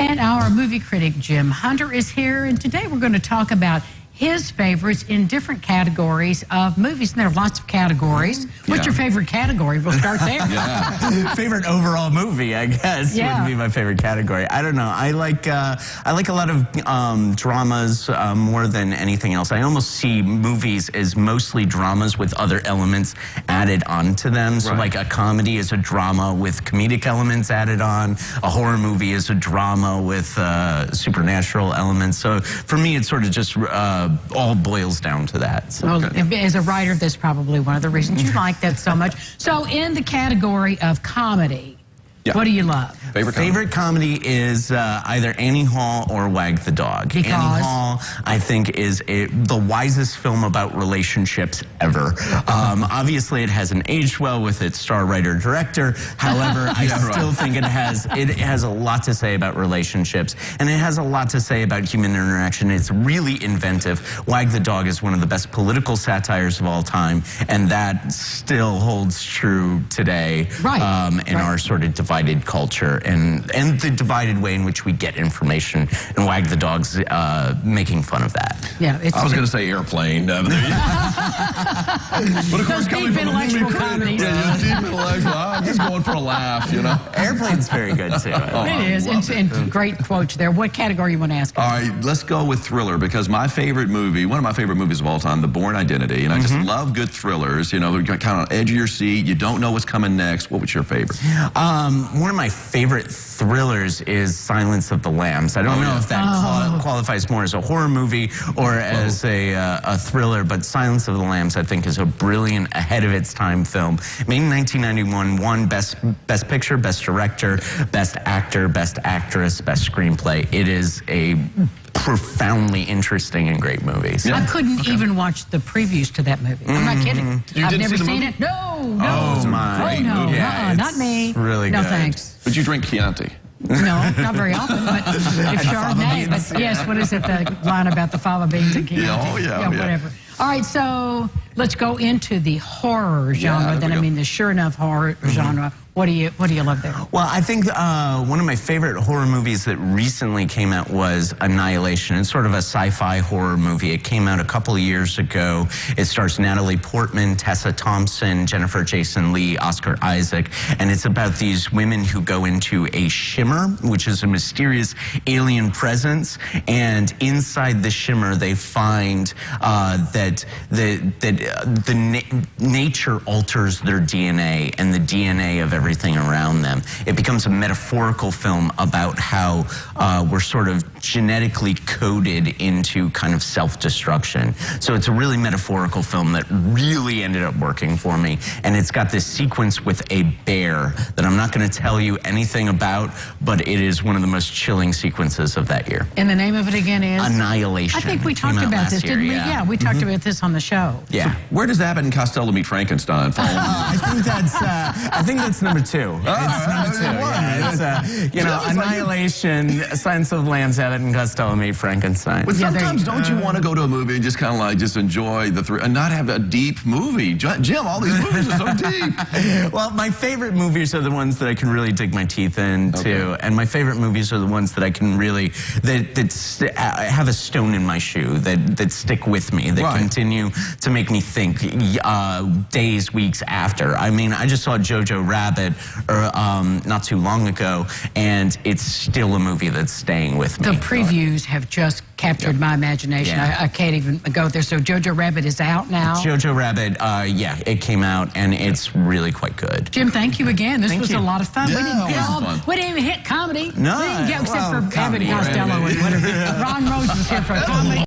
And our movie critic, Jim Hunter, is here. And today we're going to talk about his favorites in different categories of movies. And there are lots of categories. What's your favorite category? We'll start there. Favorite overall movie, I guess, would be my favorite category. I don't know. I like a lot of dramas more than anything else. I almost see movies as mostly dramas with other elements added onto them. So like a comedy is a drama with comedic elements added on. A horror movie is a drama with supernatural elements. So for me, it's sort of just all boils down to that. So. Well, as a writer, that's probably one of the reasons you like that so much. So in the category of comedy, what do you love? Favorite comedy is either Annie Hall or Wag the Dog. Because? Annie Hall, I think, is the wisest film about relationships ever. Obviously, it hasn't aged well with its star writer-director. However, I still think it has a lot to say about relationships, and it has a lot to say about human interaction. It's really inventive. Wag the Dog is one of the best political satires of all time, and that still holds true today in our sort of divided culture and the divided way in which we get information, and Wag the Dog's making fun of that. Yeah, I was going to say Airplane. But of course, coming from a movie critic, deep intellectual. I'm just going for a laugh, you know. Airplane's very good too. It is, and great quotes there. What category you want to ask? All right, let's go with thriller, because my favorite movie, one of my favorite movies of all time, The Bourne Identity, and I just love good thrillers. You know, you're kind of on edge of your seat. You don't know what's coming next. What was your favorite? One of my favorite thrillers is Silence of the Lambs. I don't know if that qualifies more as a horror movie or as a thriller, but Silence of the Lambs, I think, is a brilliant, ahead of its time film. Made in 1991, won Best Picture, Best Director, Best Actor, Best Actress, Best Screenplay. It is a profoundly interesing and great movie. So. I couldn't even watch the previews to that movie. I'm not kidding. I've never seen it. No. Oh, my. Oh, no. Not me. Really no, good. thanks. But you drink Chianti. No, not very often, but if Chardonnay. But yes, what is it, the line about the fava beans and Chianti? Whatever. All right, so let's go into the horror genre. The sure enough horror genre. What do you love there? Well, I think one of my favorite horror movies that recently came out was Annihilation. It's sort of a sci-fi horror movie. It came out a couple of years ago. It stars Natalie Portman, Tessa Thompson, Jennifer Jason Leigh, Oscar Isaac, and it's about these women who go into a shimmer, which is a mysterious alien presence, and inside the shimmer they find that nature alters their DNA and the DNA of everything around them. It becomes a metaphorical film about how we're sort of genetically coded into kind of self-destruction. So it's a really metaphorical film that really ended up working for me. And it's got this sequence with a bear that I'm not going to tell you anything about, but it is one of the most chilling sequences of that year. And the name of it again is? Annihilation. I think we talked about this, didn't we? Yeah, we talked about this on the show. Yeah. So where does Abbott and Costello meet Frankenstein? I think that's number two. It's number two. Yeah, it's Annihilation, Silence of the Lambs, Abbott and Costello meet Frankenstein. But sometimes don't you want to go to a movie and just kind of like just enjoy the thrill and not have a deep movie? Jim, all these movies are so deep. Well, my favorite movies are the ones that I can really dig my teeth into, and my favorite movies are the ones that I can really have a stone in my shoe that stick with me, that continue to make me think days, weeks after. I mean, I just saw Jojo Rabbit not too long ago, and it's still a movie that's staying with me. The previews have just captured my imagination. I can't even go there. So Jojo Rabbit is out now? Jojo Rabbit, it came out, and it's really quite good. Jim, thank you again. This was a lot of fun. Yeah, we didn't even hit comedy. No. We didn't get, except for Abbott and Costello and whatever. Ron Rose was here for comedy.